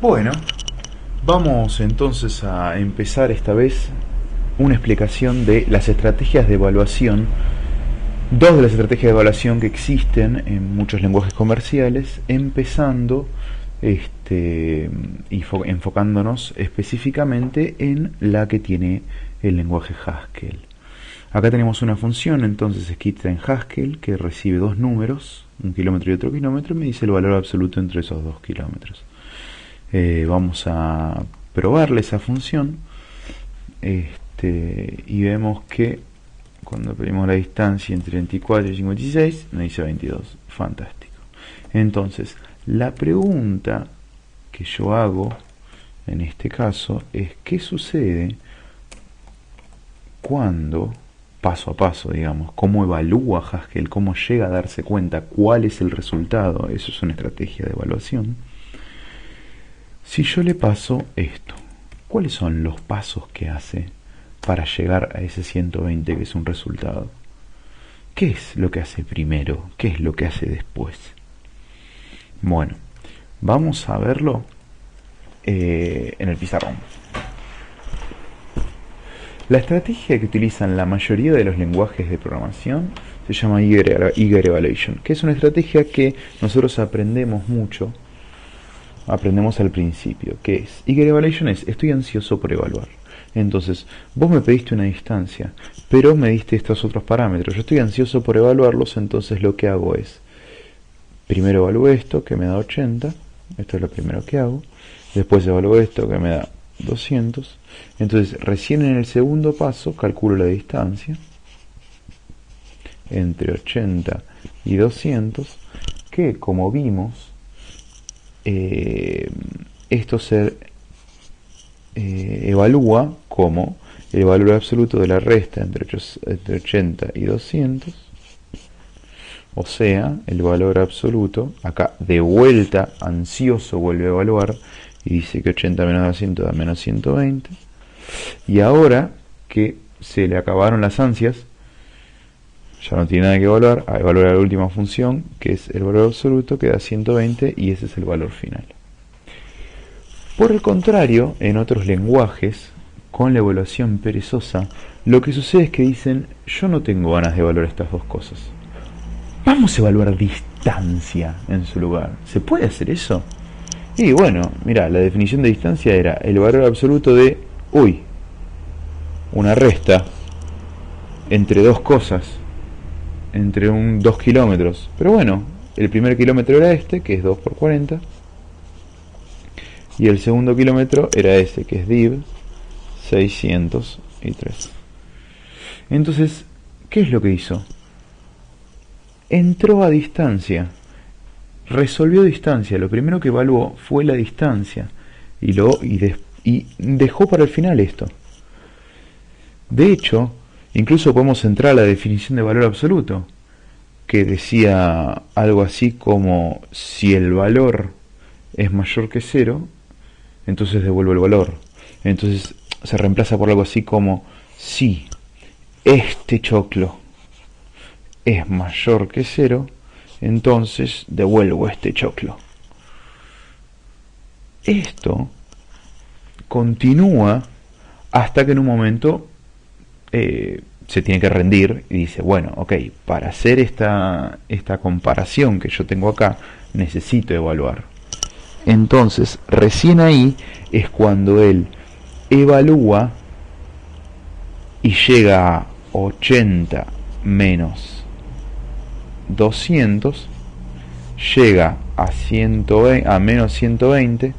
Bueno, vamos entonces a empezar esta vez una explicación de las estrategias de evaluación, dos de las estrategias de evaluación que existen en muchos lenguajes comerciales, empezando enfocándonos específicamente en la que tiene el lenguaje Haskell. Acá tenemos una función entonces escrita en Haskell que recibe dos números, un kilómetro y otro kilómetro, y me dice el valor absoluto entre esos dos kilómetros. Vamos a probarle esa función y vemos que cuando pedimos la distancia entre 24 y 56 nos dice 22. Fantástico. Entonces, la pregunta que yo hago en este caso es ¿qué sucede cuando, paso a paso, digamos, cómo evalúa Haskell, cómo llega a darse cuenta cuál es el resultado? Eso es una estrategia de evaluación. Si yo le paso esto, ¿cuáles son los pasos que hace para llegar a ese 120 que es un resultado? ¿Qué es lo que hace primero? ¿Qué es lo que hace después? Bueno, vamos a verlo en el pizarrón. La estrategia que utilizan la mayoría de los lenguajes de programación se llama Eager Evaluation, que es una estrategia que nosotros aprendemos al principio, que es Eager Evaluation es estoy ansioso por evaluar. Entonces, vos me pediste una distancia, pero me diste estos otros parámetros. Yo estoy ansioso por evaluarlos, entonces lo que hago es, primero evalúo esto, que me da 80, esto es lo primero que hago, después evalúo esto, que me da 200, entonces recién en el segundo paso calculo la distancia, entre 80 y 200, que como vimos, esto se evalúa como el valor absoluto de la resta entre 80 y 200, o sea, el valor absoluto, acá de vuelta ansioso vuelve a evaluar y dice que 80 menos 200 da menos 120, y ahora que se le acabaron las ansias, ya no tiene nada que evaluar, a evaluar la última función, que es el valor absoluto, que da 120, y ese es el valor final. Por el contrario, en otros lenguajes, con la evaluación perezosa, lo que sucede es que dicen, yo no tengo ganas de evaluar estas dos cosas. Vamos a evaluar distancia en su lugar. ¿Se puede hacer eso? Y bueno, mira, la definición de distancia era el valor absoluto de, una resta entre dos cosas, entre 2 kilómetros. Pero bueno, el primer kilómetro era este, que es 2 por 40. Y el segundo kilómetro era ese, que es div 603. Entonces, ¿qué es lo que hizo? Entró a distancia, resolvió distancia. Lo primero que evaluó fue la distancia y dejó para el final esto. De hecho, incluso podemos entrar a la definición de valor absoluto, que decía algo así como si el valor es mayor que 0, entonces devuelvo el valor. Entonces se reemplaza por algo así como si este choclo es mayor que 0, entonces devuelvo este choclo. Esto continúa hasta que en un momento se tiene que rendir y dice, bueno, ok, para hacer esta comparación que yo tengo acá, necesito evaluar. Entonces, recién ahí es cuando él evalúa y llega a 80 menos 200, llega a menos 120,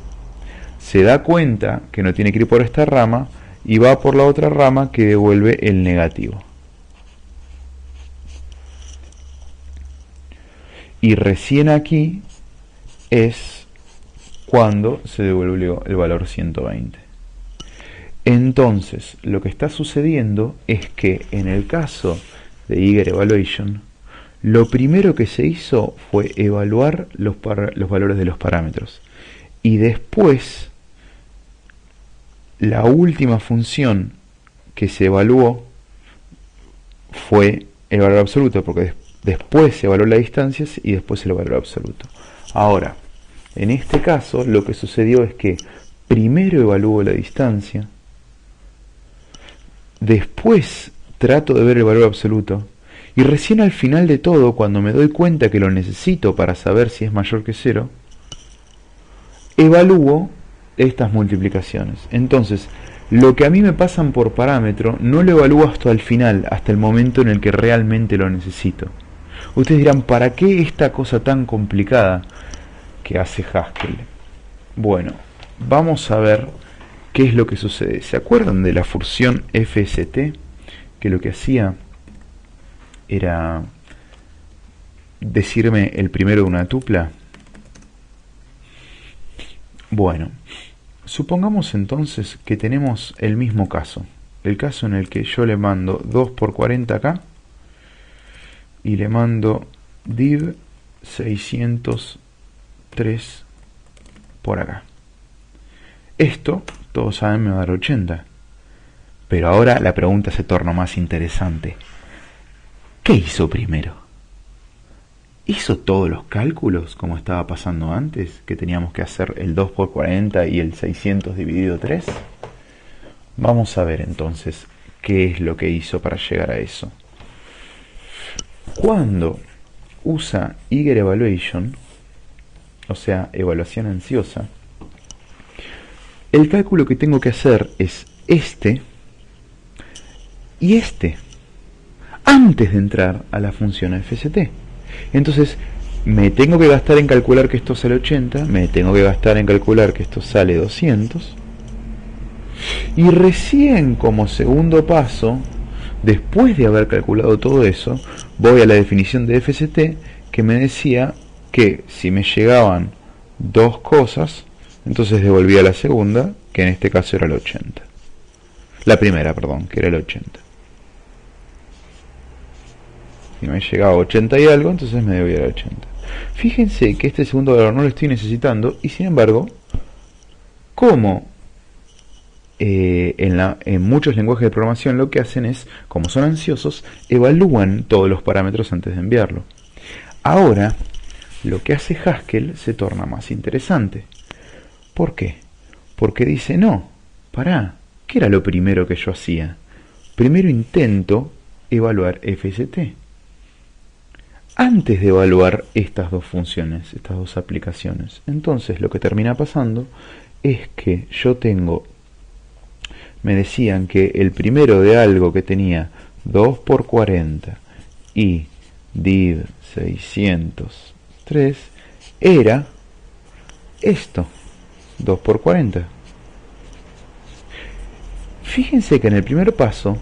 se da cuenta que no tiene que ir por esta rama y va por la otra rama que devuelve el negativo. Y recién aquí es cuando se devolvió el valor 120. Entonces, lo que está sucediendo es que en el caso de Eager Evaluation, lo primero que se hizo fue evaluar los valores de los parámetros. Y después, la última función que se evaluó fue el valor absoluto, porque después se evaluó las distancias y después el valor absoluto. Ahora, En este caso, lo que sucedió es que primero evalúo la distancia, después trato de ver el valor absoluto, y recién al final de todo, cuando me doy cuenta que lo necesito para saber si es mayor que 0, evalúo estas multiplicaciones. Entonces, lo que a mí me pasan por parámetro no lo evalúo hasta el final, hasta el momento en el que realmente lo necesito. Ustedes dirán, ¿para qué esta cosa tan complicada que hace Haskell? Bueno, vamos a ver qué es lo que sucede. ¿Se acuerdan de la función FST? Que lo que hacía era decirme el primero de una tupla. Bueno, supongamos entonces que tenemos el mismo caso. El caso en el que yo le mando 2 por 40 acá y le mando div 603 por acá. Esto, todos saben, me va a dar 80. Pero ahora la pregunta se torna más interesante. ¿Qué hizo primero? ¿Hizo todos los cálculos como estaba pasando antes? Que teníamos que hacer el 2 por 40 y el 600 dividido 3. Vamos a ver entonces qué es lo que hizo para llegar a eso. Cuando usa Eager Evaluation, o sea, evaluación ansiosa, el cálculo que tengo que hacer es este y este, antes de entrar a la función FST. Entonces, me tengo que gastar en calcular que esto sale 80, me tengo que gastar en calcular que esto sale 200, y recién como segundo paso, después de haber calculado todo eso, voy a la definición de FST que me decía que si me llegaban dos cosas, entonces devolvía la segunda, que en este caso era el 80. La primera, perdón, que era el 80. Si me llegaba 80 y algo, entonces me devolvía el 80. Fíjense que este segundo valor no lo estoy necesitando, y sin embargo, como en muchos lenguajes de programación lo que hacen es, como son ansiosos, evalúan todos los parámetros antes de enviarlo. Ahora, lo que hace Haskell se torna más interesante. ¿Por qué? Porque dice, no, pará, ¿qué era lo primero que yo hacía? Primero intento evaluar FST. Antes de evaluar estas dos funciones, estas dos aplicaciones. Entonces lo que termina pasando es que yo tengo, me decían que el primero de algo que tenía 2 por 40 y div 603 era esto, 2 por 40. Fíjense que en el primer paso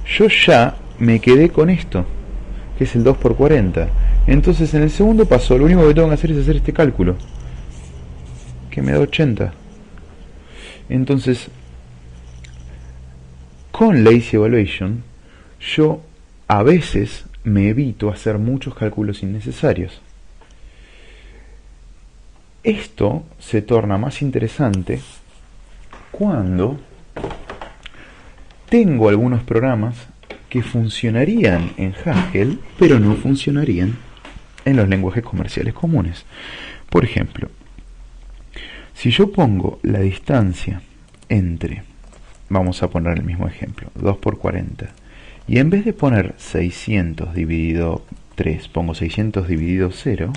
yo ya me quedé con esto, que es el 2 por 40. Entonces en el segundo paso lo único que tengo que hacer es hacer este cálculo, que me da 80. Entonces, con Lazy Evaluation, yo a veces me evito hacer muchos cálculos innecesarios. Esto se torna más interesante cuando tengo algunos programas que funcionarían en Haskell, pero no funcionarían en los lenguajes comerciales comunes. Por ejemplo, si yo pongo la distancia entre, vamos a poner el mismo ejemplo, 2 por 40, y en vez de poner 600 dividido 3, pongo 600 dividido 0,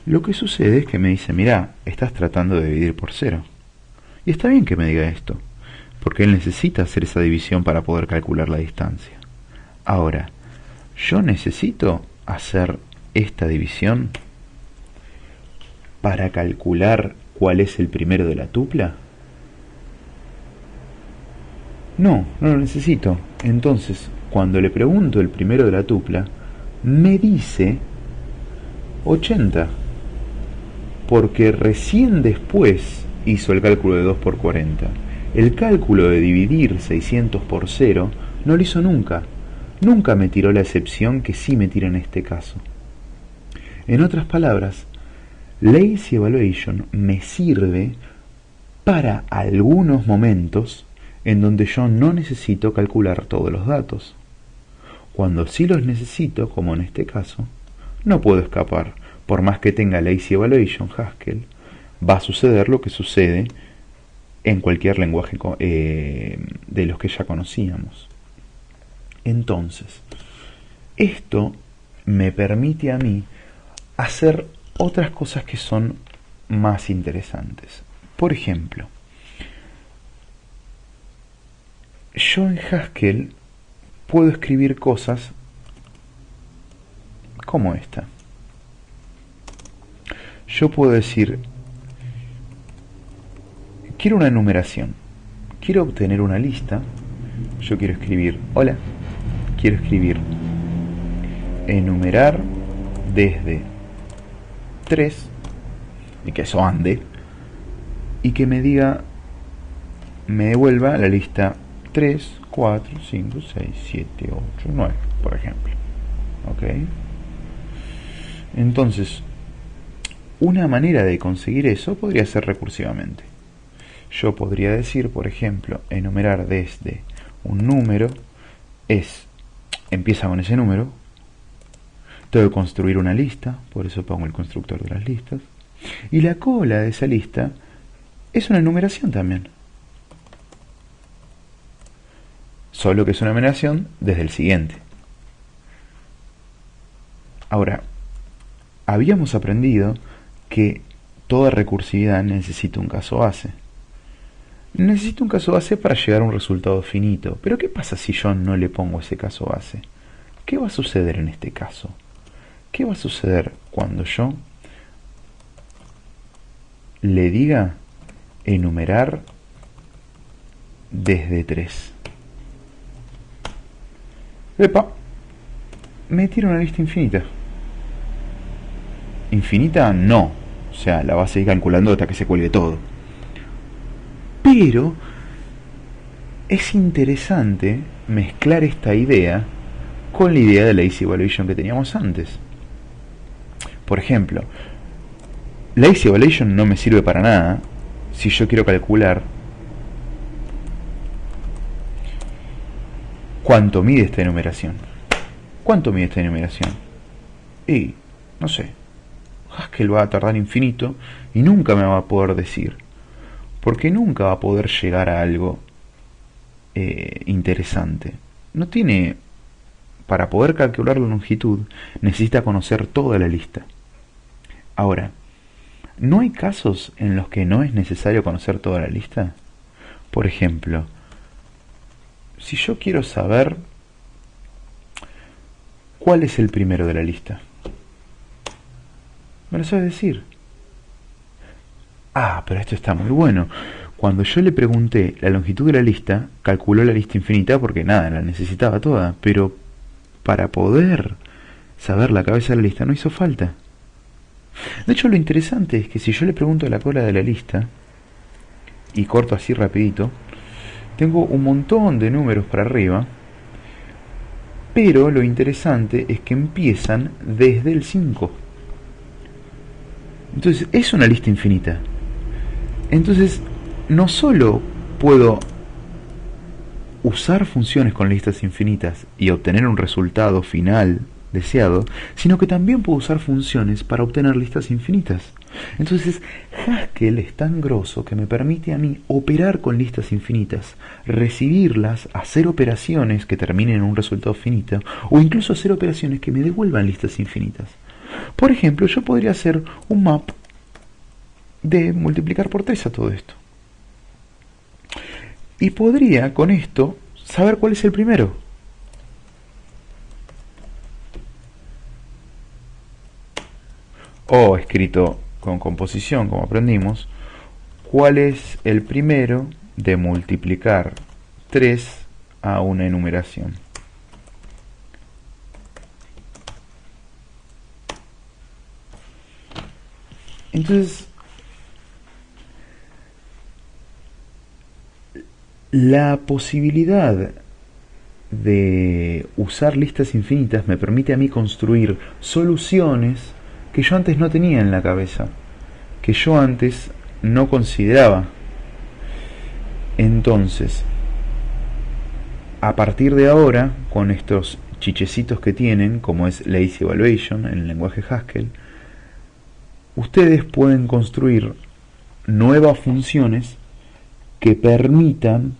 lo que sucede es que me dice, mirá, estás tratando de dividir por 0. Y está bien que me diga esto, porque él necesita hacer esa división para poder calcular la distancia. Ahora, ¿yo necesito hacer esta división para calcular cuál es el primero de la tupla? No, no lo necesito. Entonces, cuando le pregunto el primero de la tupla, me dice 80, porque recién después hizo el cálculo de 2 por 40. El cálculo de dividir 600 por 0 no lo hizo nunca. Nunca me tiró la excepción que sí me tira en este caso. En otras palabras, Lazy Evaluation me sirve para algunos momentos en donde yo no necesito calcular todos los datos. Cuando sí los necesito, como en este caso, no puedo escapar. Por más que tenga lazy evaluation Haskell, va a suceder lo que sucede en cualquier lenguaje de los que ya conocíamos. Entonces, esto me permite a mí hacer otras cosas que son más interesantes. Por ejemplo, yo en Haskell puedo escribir cosas como esta. Yo puedo decir, quiero una enumeración, quiero obtener una lista, yo quiero escribir, hola, quiero escribir enumerar desde 3, y que eso ande, y que me diga, me devuelva la lista 3, 4, 5, 6, 7, 8, 9, por ejemplo. ¿Ok? Entonces, una manera de conseguir eso podría ser recursivamente. Yo podría decir, por ejemplo, enumerar desde un número empieza con ese número, tengo que construir una lista, por eso pongo el constructor de las listas, y la cola de esa lista es una enumeración también. Solo que es una enumeración desde el siguiente. Ahora, habíamos aprendido que toda recursividad necesita un caso base. Necesito un caso base para llegar a un resultado finito. Pero ¿qué pasa si yo no le pongo ese caso base? ¿Qué va a suceder en este caso? ¿Qué va a suceder cuando yo le diga enumerar desde 3? ¡Epa! Me tira una lista infinita. Infinita no. O sea, la va a seguir calculando hasta que se cuelgue todo. Pero es interesante mezclar esta idea con la idea de lazy evaluation que teníamos antes. Por ejemplo, lazy evaluation no me sirve para nada si yo quiero calcular cuánto mide esta enumeración. ¿Cuánto mide esta enumeración? Y, no sé, Haskell va a tardar infinito y nunca me va a poder decir. Porque nunca va a poder llegar a algo interesante. No tiene... Para poder calcular la longitud, necesita conocer toda la lista. Ahora, ¿no hay casos en los que no es necesario conocer toda la lista? Por ejemplo, si yo quiero saber cuál es el primero de la lista, ¿me lo sabes decir? Ah, pero esto está muy bueno. Cuando yo le pregunté la longitud de la lista, calculó la lista infinita porque nada, la necesitaba toda, pero para poder saber la cabeza de la lista no hizo falta. De hecho, lo interesante es que si yo le pregunto la cola de la lista y corto así rapidito, tengo un montón de números para arriba, pero lo interesante es que empiezan desde el 5. Entonces es una lista infinita. Entonces no solo puedo usar funciones con listas infinitas y obtener un resultado final deseado, sino que también puedo usar funciones para obtener listas infinitas. Entonces Haskell es tan grosso que me permite a mí operar con listas infinitas, recibirlas, hacer operaciones que terminen en un resultado finito, o incluso hacer operaciones que me devuelvan listas infinitas. Por ejemplo, yo podría hacer un map de multiplicar por 3 a todo esto. Y podría, con esto, saber cuál es el primero. O escrito con composición, como aprendimos, cuál es el primero de multiplicar 3 a una enumeración. Entonces, la posibilidad de usar listas infinitas me permite a mí construir soluciones que yo antes no tenía en la cabeza, que yo antes no consideraba. Entonces, a partir de ahora, con estos chichecitos que tienen, como es Lazy Evaluation en el lenguaje Haskell, ustedes pueden construir nuevas funciones que permitan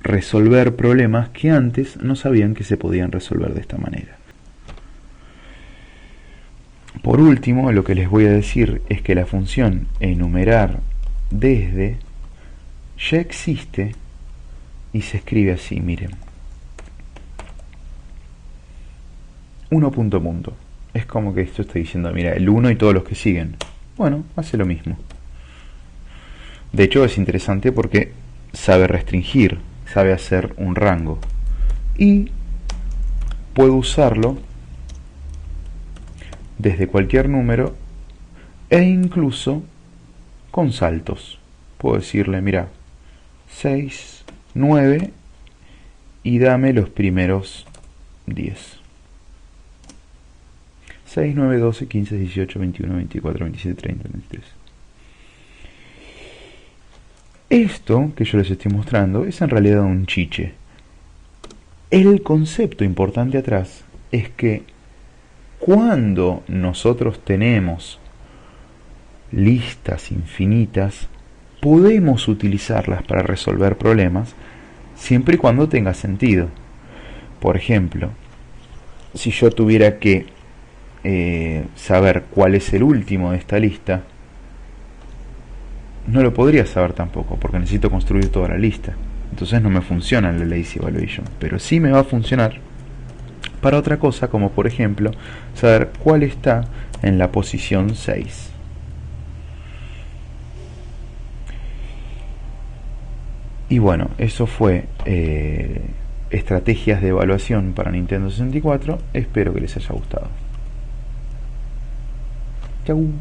resolver problemas que antes no sabían que se podían resolver de esta manera. Por último, lo que les voy a decir es que la función enumerar desde ya existe y se escribe así, miren. 1 punto punto. Es como que esto estoy diciendo, mira, el 1 y todos los que siguen. Bueno, hace lo mismo. De hecho es interesante porque sabe restringir, sabe hacer un rango. Y puedo usarlo desde cualquier número e incluso con saltos. Puedo decirle, mira, 6, 9 y dame los primeros 10. 6, 9, 12, 15, 18, 21, 24, 27, 30, 23. Esto que yo les estoy mostrando es en realidad un chiche. El concepto importante atrás es que cuando nosotros tenemos listas infinitas, podemos utilizarlas para resolver problemas siempre y cuando tenga sentido. Por ejemplo, si yo tuviera que saber cuál es el último de esta lista, no lo podría saber tampoco, porque necesito construir toda la lista. Entonces no me funciona la Lazy Evaluation, pero sí me va a funcionar para otra cosa, como por ejemplo saber cuál está en la posición 6. Y bueno, eso fue estrategias de evaluación para Nintendo 64. Espero que les haya gustado. Chau.